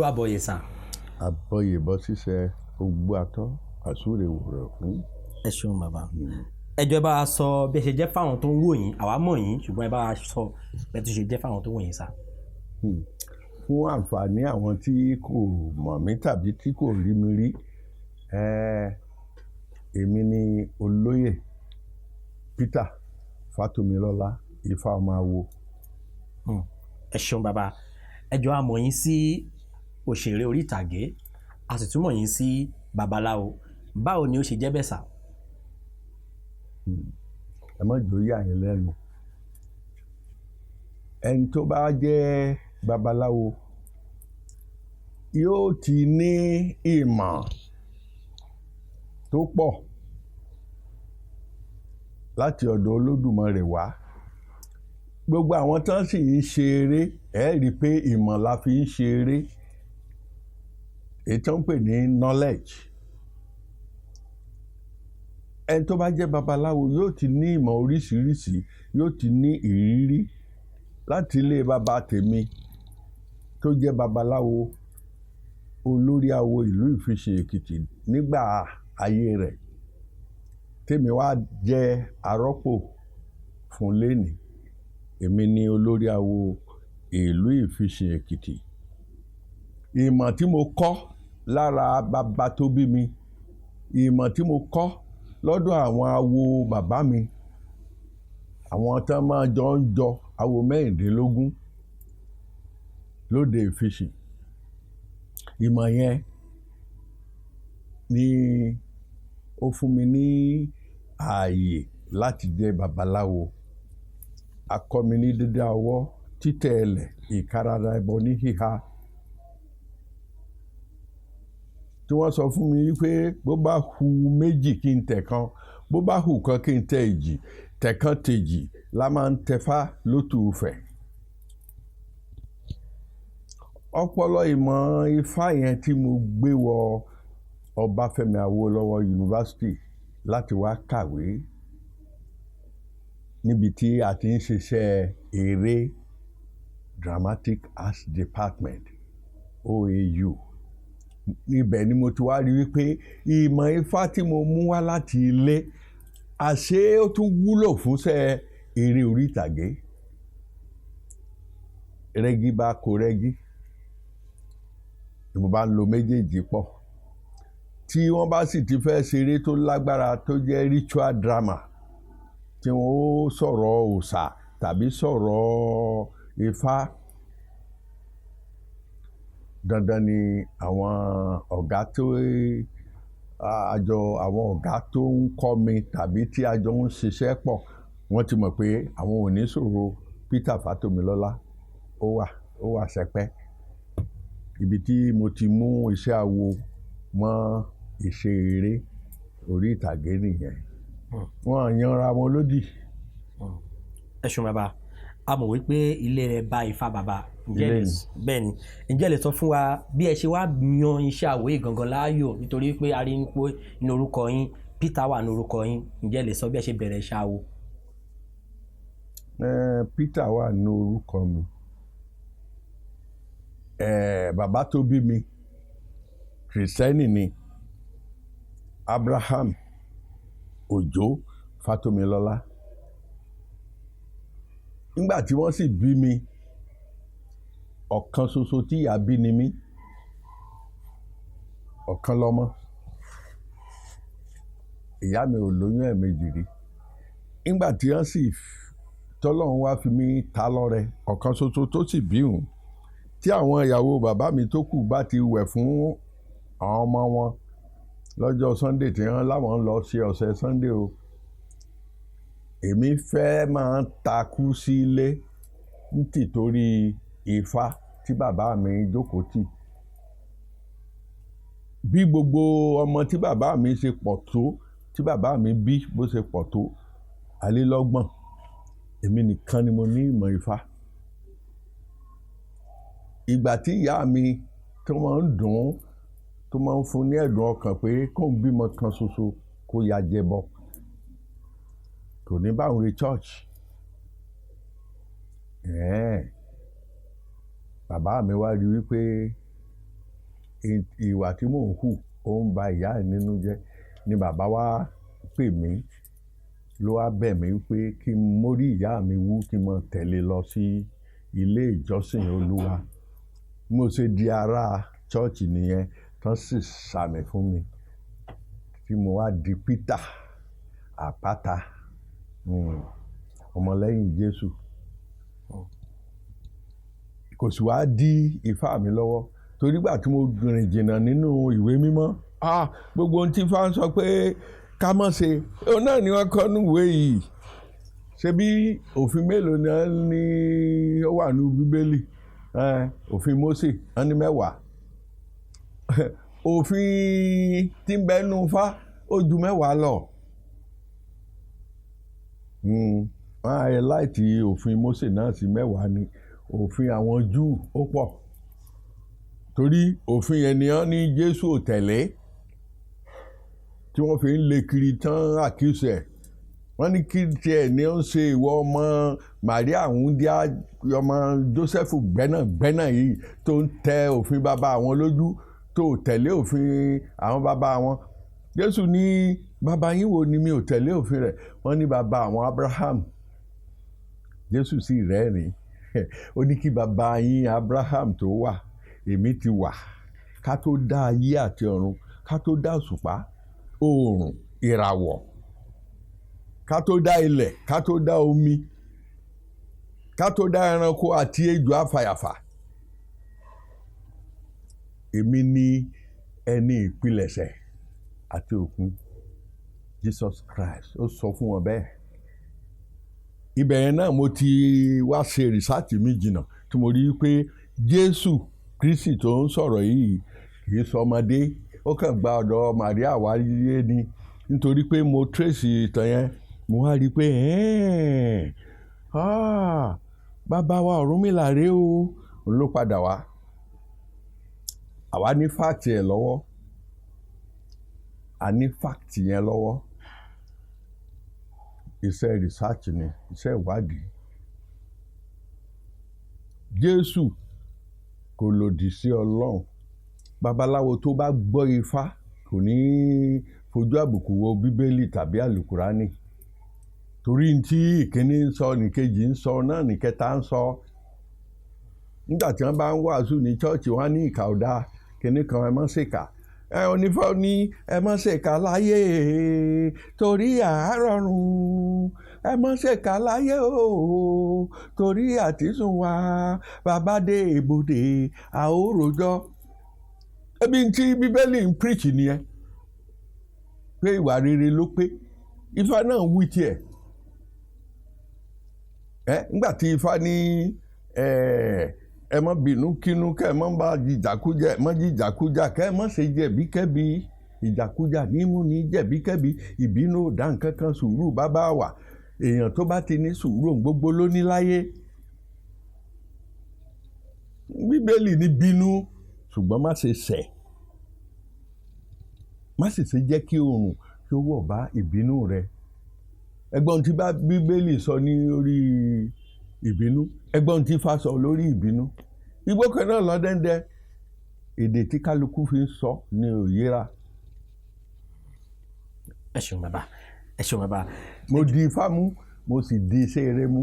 Olúwàbọ̀yè sà. Àbọ̀yè bọ́ sísẹ ogbó atọ́ àsúre wòrọ̀ fún. Ẹ ṣeun bàbá. Ẹ jọ̀ọ́ ẹ bá wa sọ bí ẹ ṣe jẹ́ fáwọn tó ń wò yín, àwa mọ̀ yín ṣùgbọ́n ẹ bá wa sọ bí ẹ tún ṣe jẹ́ fáwọn tó ń wò yín sà. Fún àǹfààní àwọn tí kò mọ̀ mí tàbí tí kò rí mi rí, èmi ni olóyè Peter Fátómilọ́lá Ifá ọmọ awo. Ẹ ṣeun bàbá. Ẹ jọ̀ọ́ a mọ̀ yín sí òṣèré orí ìtàgé, a sì tún mọ̀ yín sí babaláwo. Báwo ni ó ṣe jẹ́ bẹ́ẹ̀ sà? Ẹ má jò yà yín lẹ́nu. Ẹni tó bá jẹ́ babaláwo yóò ti ní ìmọ̀ tó pọ̀ láti ọ̀dọ̀ Olódùmarè wá. Gbogbo àwọn tán sì ń ṣe eré, ẹ rí i pé ìmọ̀ la fi ń ṣe eré, èyí tó ń pè ní knowledge. Ẹni tó bá jẹ́ babaláwo yóò ti ní ìmọ̀ oríṣiríṣi, yóò ti ní ìrírí láti ilé bàbá tèmi tó jẹ́ babaláwo olórí awo ìlú Ìfisìn Èkìtì nígbà ayé rẹ̀, tèmi wá jẹ́ arọ́pò fún lénìí. Èmi ni olórí awo ìlú Ìfisìn Èkìtì. Ìmọ̀ tí mo kọ́ lára bàbá tó bí mi, ìmọ̀ tí mo kọ́ lọ́dọ̀ àwọn awo bàbá mi, àwọn tán máa jọ ń jọ awo 16 lóde Ìfisìn. Ìmọ̀ yẹn ni ó fún mi ní ààyè láti jẹ́ babaláwo. A kọ́ mi ní dídá ọwọ́, títẹ̀ ẹlẹ̀, ìkarara ẹbọ ní híha. Tí wọ́n sọ fún mi wípé bó bá hu méjì kí n tẹ̀ kan, bó bá hu kan kí n tẹ̀ èjì, tẹ̀kan tèjì la máa ń tẹfá lótú Ifẹ̀. Ọpọlọ ìmọ̀ Ifá yẹn tí mo gbé wọ Ọbáfẹ́mi Awólọ́wọ̀ University láti wá kàwé níbi tí a ti ń ṣiṣẹ́ eré Dramatic Arts Department OAU. Ibẹ̀ ni mo ti wá rí wípé ìmọ̀ Ifá tí mo mú wá láti ilé àṣé ó tún wúlò fúnṣẹ́ eré orí ìtàgé. Rẹ́gí bá kó rẹ́gí, ni mo bá ń lo méjèèjì pọ̀. Tí wọ́n bá sì ti fẹ́ ṣeré tó lágbára tó jẹ́ ritual drama, tí wọ́n ó sọ̀rọ̀ òòṣà tàbí sọ̀rọ̀ Ifá, dandan ni àwọn ọ̀gá tó ń kọ́ mi tàbí tí a jọ ń ṣiṣẹ́ pọ̀, wọ́n ti mọ̀ pé àwọn ò ní sọ̀rọ̀ Peter Fátómilọ́lá ó wà sẹpẹ́. Ibi tí mo ti mú iṣẹ́ awo mọ́ iṣẹ́ eré orí ìtàgé nìyẹn. Wọ́n yanra wọn lódì. Ẹ ṣeun bàbá. A mọ̀ wípé ilé rẹ̀ bá Ifá bàbá. Bẹ́ẹ̀ ni. Ǹjẹ́ lè sọ fún wa bí ẹ ṣe wá yan iṣẹ́ awo yìí gangan láàyò, nítorí pé a rí pé ní orúkọ yín Peter wà ní orúkọ yín. Ǹjẹ́ lè sọ bí ẹ ṣe bẹ̀rẹ̀ iṣẹ́ awo? Peter wà ní orúkọ mi. Bàbá tó bí mi Kìrìsìtẹ́nì ni Abraham Òjó Fátómilọ́lá. Nígbà tí wọ́n sì bí mi, ọ̀kan ṣoṣo tí ìyá bí ni mí, ọ̀kan lọ́mọ. Ìyá mi ò lóyún ẹ̀ẹ̀mejì rí. Nígbà tí wọ́n sì tọ́lọ́run wá fi mí ta lọ́rẹ, ọ̀kan ṣoṣo tó sì bí òun, tí àwọn ìyàwó bàbá mi tó kù bá ti wẹ̀ fún àwọn ọmọ wọn lọ́jọ́ Sunday tí wọ́n láwọn lọ ṣe ọ̀sẹ̀ Sunday o, èmi fẹ́ máa takú sí ilé nítorí Ifá tí bàbá mi jókòó tì. Bí gbogbo ọmọ tí bàbá mi ṣe pọ̀ tó, tí bàbá mi bí bó ṣe pọ̀ tó, 30, èmi nìkan ni mo ní ìmọ̀ Ifá. Ìgbà tí ìyá mi tó máa ń dùn ún, tó máa ń fún ní ẹ̀dùn ọkàn pé kó ń bímọ kan ṣoṣo kó ya jẹbọ, kò ní bá òun rí church. Bàbá mi wá rí wípé ìwà tí mò ń hù ó ń ba ìyá ẹ̀ nínú jẹ́ ni bàbá wa pè mí ló wá bẹ̀ mí pé kí n mórí ìyá mi wú kí n mọ tẹ̀lé lọ sí ilé ìjọsìn Olúwa mo ṣe di ará chọ́ọ̀chì nìyẹn tán sì sàmì fún mi tí mo wá di Peter Àpáta ọmọlẹ́yìn Jésù kò sì wá dí Ifá mi lọ́wọ́ torí gbà tí mo rìn jìnnà nínú ìwé mímọ́ gbogbo ohun tí Ifá ń sọ pé ká má ṣe òun náà ni wọ́n kọ́ níwèé yìí ṣebí òfin mélòó ni wọ́n ní ó wà ní Bíbélì òfin Mósè wọ́n ní 10 òfin tí ń bẹ nínú Ifá ó ju 10 lọ wọ́n á láìtì òfin Mósè náà sí 10 ni òfin àwọn Júù ó pọ̀ torí òfin yẹn ni wọ́n ní Jésù ò tẹ̀lé tí wọ́n fi ń lé kiri tán àkíyèsí ẹ̀ wọ́n ní kí tiẹ̀ ní ó ń ṣe ìwọ ọmọ Màríà wúndíá ọmọ Jósẹ́fù gbẹ́nà yìí tó ń tẹ òfin bàbá àwọn lójú tó tẹ̀lé òfin àwọn bàbá wọn Jésù ní bàbá yín wo ni mi ò tẹ̀lé òfin rẹ̀ wọ́n ní bàbá àwọn Abraham Jésù sì rẹ́rìn ó ní kí bàbá yín Abraham tó wà èmi ti wà ká tó dá ayé àti ọ̀run ká tó dá òṣùpá oòrùn ìràwọ̀ ká tó dá ilẹ̀ ká tó dá omi ká tó dá ẹranko àti ejò afàyàfà èmi ni ẹni ìpilẹ̀ṣẹ̀ àti òpin Jesus Christ ó sọ fún wọn bẹ́ẹ̀ ibẹ̀ yẹn náà mo ti wá ṣe rìsáàtì mi jìnnà tí mo rí i pé Jésù Kristi tó ń sọ̀rọ̀ yìí kì í sọmọdé ó kàn gba ọ̀dọ̀ Màríà wáyé ni nítorí pé mo trace ìtàn yẹn mo wá rí i pé bàbá wa Ọ̀rúnmìlà rèé o ló padà wá àwa ní fáàtì ẹ̀ lọ́wọ́ a ní fáàtì yẹn lọ́wọ́ iṣẹ́ research ni iṣẹ́ ìwádìí Jésù kò lòdì sí Ọlọ́run babaláwo tó bá gbọ́ Ifá kò ní fojú àbùkù wo Bíbélì tàbí àlùkùránì torí tí ìkíní ń sọ nìkejì ń sọ náà nìkẹta ń sọ nígbà tí wọ́n bá ń wàásù ní chọ́ọ̀chì wọn ní ìkà ọ̀dà kíní kan ẹ má ṣèkà onífá ní ẹ má ṣèkà láyé torí àárọ̀run ẹ má ṣèkà láyé o torí àtisùn wa bàbá dé ibodè àóròjọ́ ẹbí tí Bíbélì ń preach nìyẹn pé ìwà rere ló pé Ifá náà wí tiẹ̀ nígbà tí Ifá ní ẹ má bínú kínú kẹ́ ẹ má bá jìjàkújà ẹ má jìjàkújà kẹ́ ẹ má ṣe jẹ̀bíkẹ́bi ìjàkújà nímú ní jẹ̀bíkẹ́bi ìbínú ò dá nǹkan kan sùúrù bàbá wà èèyàn tó bá ti ní sùúrù gbogbo ló ní láyé Bíbélì ní bínú ṣùgbọ́n má ṣe ṣẹ̀ má sì ṣe jẹ́ kí oòrùn kí ó wọ̀ bá ìbínú rẹ ẹgbọ́n tí bá Bíbélì sọ ní orí ìbínú ẹgbọ́n tí Ifá sọ lórí ìbínú igbó kan náà lọ́dẹ́ndẹ́ èdè tí kálukú fi ń sọ ní òyìnbá. ẹ ṣeun bàbá mo di Ifá mú mo sì di iṣẹ́ eré mú.